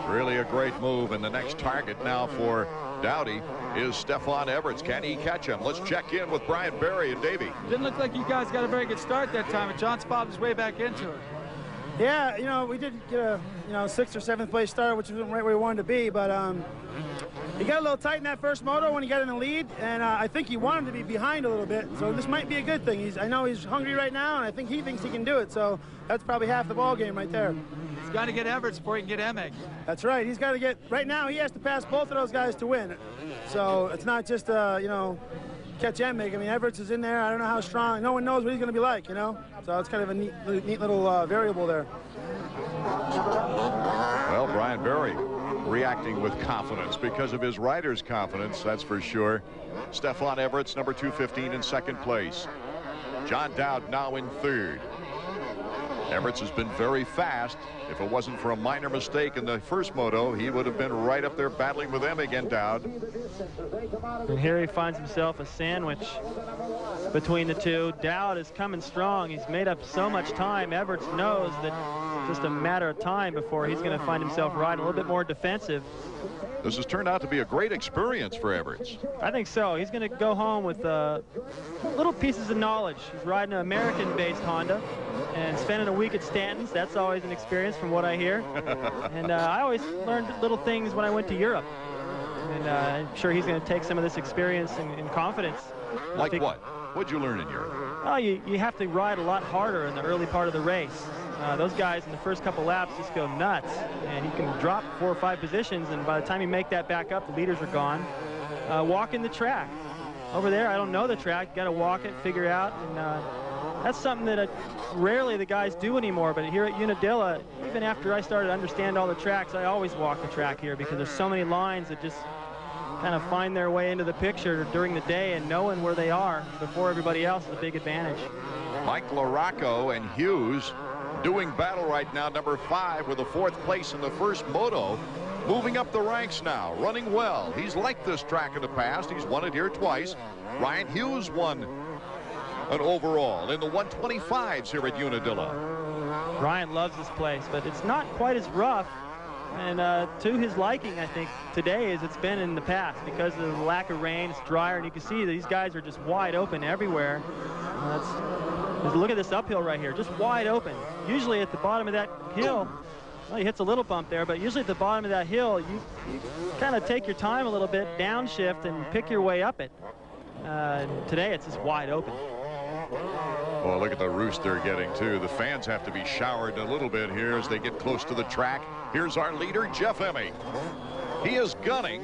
Really a great move, and the next target now for Dowdy is Stefan Everts. Can he catch him? Let's check in with Brian Barry and Davey. Didn't look like you guys got a very good start that time, and John Spob his way back into it. Yeah, you know, we did get a 6th or 7th place start, which wasn't right where we wanted to be, but he got a little tight in that first moto when he got in the lead, and I think he wanted to be behind a little bit, so this might be a good thing. I know he's hungry right now, and I think he thinks he can do it, so that's probably half the ball game right there. He's got to get Everts before he can get Emig. That's right. He's got to get, right now, he has to pass both of those guys to win. So it's not just, catch Emig. I mean, Everts is in there. I don't know how strong. No one knows what he's going to be like, So it's kind of a neat little variable there. Well, Brian Barry reacting with confidence because of his rider's confidence, that's for sure. Stefan Everts, number 215 in second place. John Dowd now in third. Everts has been very fast. If it wasn't for a minor mistake in the first moto, he would have been right up there battling with Emig and Dowd. And here he finds himself a sandwich between the two. Dowd is coming strong. He's made up so much time. Everts knows that it's just a matter of time before he's going to find himself riding a little bit more defensive. This has turned out to be a great experience for Everts. I think so. He's going to go home with little pieces of knowledge. He's riding an American-based Honda and spending a week at Stanton's. That's always an experience from what I hear. And I always learned little things when I went to Europe. And I'm sure he's going to take some of this experience in confidence. Like what? What'd you learn in Europe? Oh, you have to ride a lot harder in the early part of the race. Those guys in the first couple laps just go nuts, and you can drop 4 or 5 positions, and by the time you make that back up, the leaders are gone. Walking the track. Over there, I don't know the track. Got to walk it, figure out, and that's something that rarely the guys do anymore. But here at Unadilla, even after I started to understand all the tracks, I always walk the track here because there's so many lines that just kind of find their way into the picture during the day, and knowing where they are before everybody else is a big advantage. Mike LaRocco and Hughes doing battle right now, number 5 with a 4th place in the first moto, moving up the ranks now, running well. He's liked this track in the past. He's won it here twice. Ryan Hughes won an overall in the 125s here at Unadilla. Ryan loves this place, but it's not quite as rough and to his liking, I think, today as it's been in the past because of the lack of rain. It's drier, and you can see that these guys are just wide open everywhere. Look at this uphill right here, just wide open. Usually at the bottom of that hill, well, he hits a little bump there, but usually at the bottom of that hill, you kind of take your time a little bit, downshift, and pick your way up it. Today, it's just wide open. Oh, look at the roost they're getting, too. The fans have to be showered a little bit here as they get close to the track. Here's our leader, Jeff Emig. He is gunning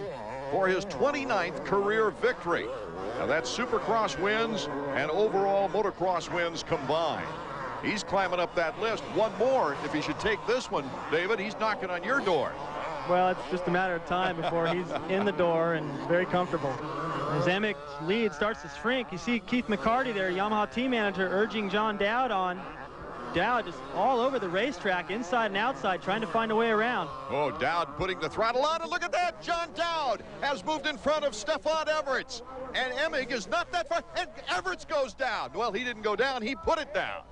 for his 29th career victory. Now, that's Supercross wins and overall motocross wins combined. He's climbing up that list. One more. If he should take this one, David, he's knocking on your door. Well, it's just a matter of time before he's in the door and very comfortable. As Emig's lead starts to shrink, you see Keith McCarty there, Yamaha team manager, urging John Dowd on. Dowd just all over the racetrack, inside and outside, trying to find a way around. Oh, Dowd putting the throttle on, and look at that! John Dowd has moved in front of Stefan Everts. And Emig is not that far, and Everts goes down. Well, he didn't go down, he put it down.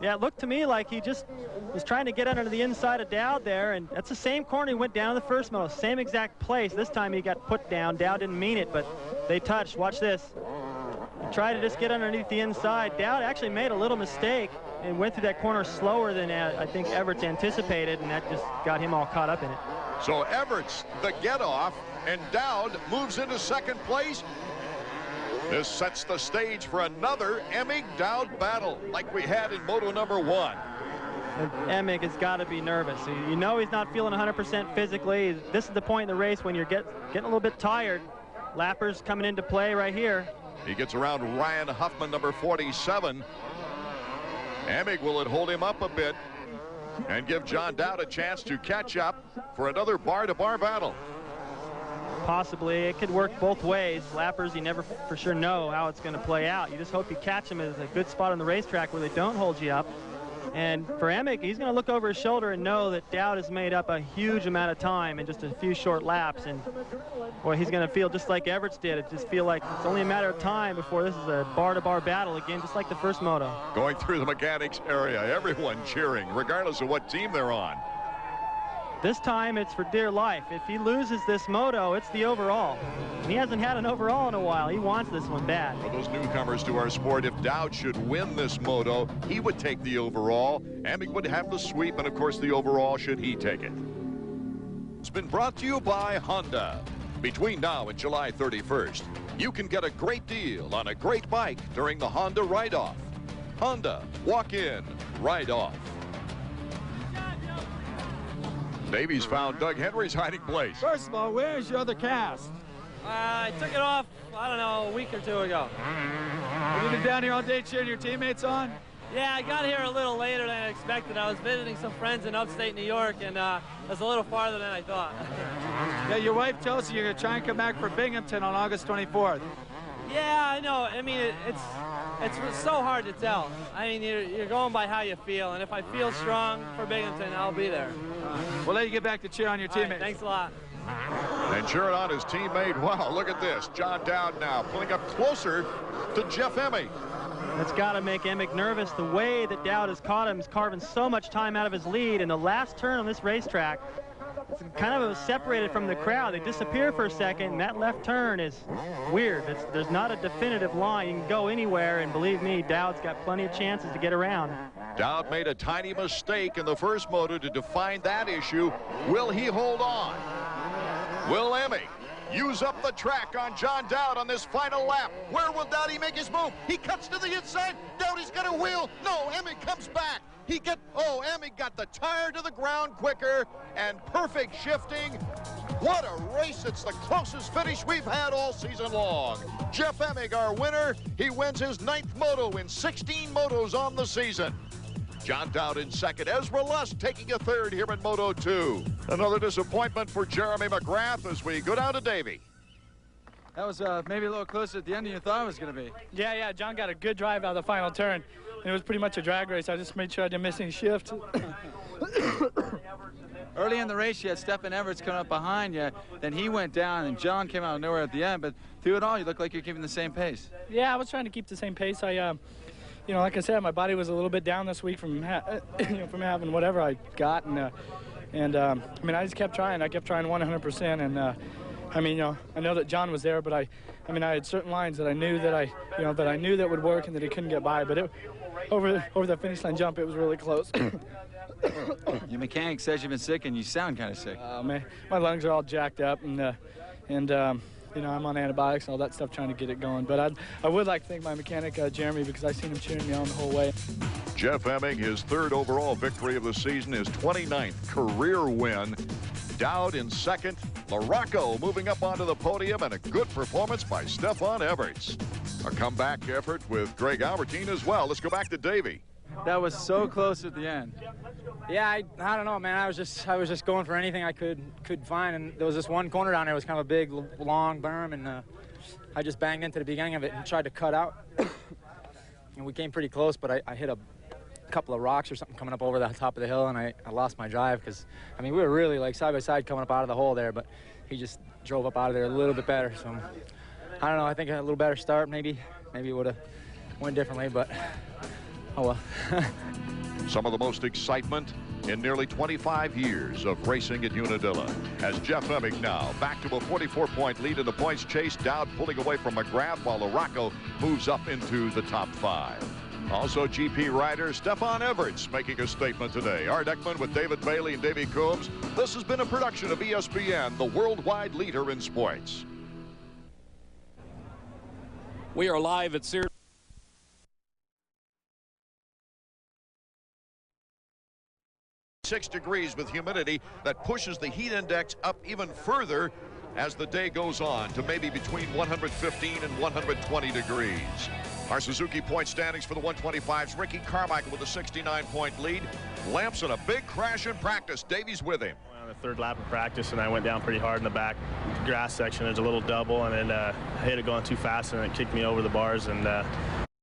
Yeah, it looked to me like he just was trying to get under the inside of Dowd there, and that's the same corner he went down in the first moto, same exact place. This time he got put down. Dowd didn't mean it, but they touched. Watch this. He tried to just get underneath the inside. Dowd actually made a little mistake and went through that corner slower than I think Everts anticipated, and that just got him all caught up in it. So Everts, the get-off, and Dowd moves into second place. This sets the stage for another Emig-Dowd battle like we had in Moto #1. Emig has got to be nervous. You know he's not feeling 100% physically. This is the point in the race when you're getting a little bit tired. Lappers coming into play right here. He gets around Ryan Huffman, number 47. Emig, will it hold him up a bit and give John Dowd a chance to catch up for another bar-to-bar battle? Possibly. It could work both ways. Lappers, you never for sure know how it's going to play out. You just hope you catch them at a good spot on the racetrack where they don't hold you up. And for Emig, he's going to look over his shoulder and know that Dowd has made up a huge amount of time in just a few short laps. And boy, he's going to feel just like Everts did. It just feel like it's only a matter of time before this is a bar-to-bar battle again, just like the first moto. Going through the mechanics area, everyone cheering, regardless of what team they're on. This time it's for dear life. If he loses this moto, it's the overall. And he hasn't had an overall in a while. He wants this one bad. For those newcomers to our sport, if Dowd should win this moto, he would take the overall. Emig would have the sweep, and of course the overall should he take it. It's been brought to you by Honda. Between now and July 31st, you can get a great deal on a great bike during the Honda Ride-Off. Honda, walk in, ride off. Davies found Doug Henry's hiding place. First of all, where's your other cast? I took it off, I don't know, a week or two ago. Have you been down here all day cheering your teammates on? Yeah, I got here a little later than I expected. I was visiting some friends in upstate New York, and it was a little farther than I thought. Yeah, your wife tells you you're going to try and come back for Binghamton on August 24th. Yeah, I know. I mean, it's so hard to tell. I mean, you're going by how you feel, and if I feel strong for Binghamton, I'll be there. We'll let you get back to cheer on your teammates. Right, thanks a lot. And cheering on his teammate. Wow, look at this. John Dowd now pulling up closer to Jeff Emig. That's got to make Emig nervous. The way that Dowd has caught him is carving so much time out of his lead. And the last turn on this racetrack, it's kind of separated from the crowd. They disappear for a second, and that left turn is weird. There's not a definitive line. You can go anywhere, and believe me, Dowd's got plenty of chances to get around. Dowd made a tiny mistake in the first moto to define that issue. Will he hold on? Will Emig use up the track on John Dowd on this final lap? Where will Dowdy make his move? He cuts to the inside. Dowdy's got a wheel. No, Emig comes back. Emig got the tire to the ground quicker, and perfect shifting. What a race. It's the closest finish we've had all season long. Jeff Emig, our winner. He wins his 9th moto in 16 motos on the season. John Dowd in second. Ezra Lust taking a third here in Moto 2. Another disappointment for Jeremy McGrath as we go down to Davey. That was maybe a little closer at the end than you thought it was going to be. Yeah, John got a good drive out of the final turn. And it was pretty much a drag race. I just made sure I didn't miss any shifts. Early in the race, you had Stefan Everts coming up behind you. Then he went down, and John came out of nowhere at the end. But through it all, you look like you're keeping the same pace. Yeah, I was trying to keep the same pace. You know, like I said, my body was a little bit down this week from from having whatever I got, and I mean, I just kept trying. I kept trying 100%, and I mean, you know, I know that John was there, but I mean, I had certain lines that I knew that would work and that he couldn't get by. But over the finish line jump, it was really close. Your mechanic says you've been sick, and you sound kind of sick. Man, my lungs are all jacked up, and you know, I'm on antibiotics and all that stuff trying to get it going. But I would like to thank my mechanic, Jeremy, because I seen him cheering me on the whole way. Jeff Emig, his 3rd overall victory of the season, his 29th career win. Dowd in 2nd. LaRocco moving up onto the podium, and a good performance by Stefan Everts. A comeback effort with Greg Albertine as well. Let's go back to Davey. That was so close at the end. Yeah, I don't know, man. I was just going for anything I could find, and there was this one corner down there. It was kind of a big, long berm, and I just banged into the beginning of it and tried to cut out. And we came pretty close, but I hit a couple of rocks or something coming up over the top of the hill, and I lost my drive because, I mean, we were really like side by side coming up out of the hole there, but he just drove up out of there a little bit better. So I don't know. I think a little better start, maybe it would have went differently, but oh well. Some of the most excitement in nearly 25 years of racing at Unadilla. As Jeff Emig now back to a 44-point lead in the points chase. Dowd pulling away from McGrath while LaRocco moves up into the top 5. Also, GP rider Stefan Everts making a statement today. Art Ekman with David Bailey and Davey Coombs. This has been a production of ESPN, the worldwide leader in sports. We are live at Sears. 6 degrees with humidity that pushes the heat index up even further as the day goes on to maybe between 115 and 120 degrees. Our Suzuki point standings for the 125s. Ricky Carmichael with a 69-point lead. Lamson, a big crash in practice. Davies with him. On the 3rd lap of practice, and I went down pretty hard in the back grass section. There's a little double, and then I hit it going too fast, and it kicked me over the bars, and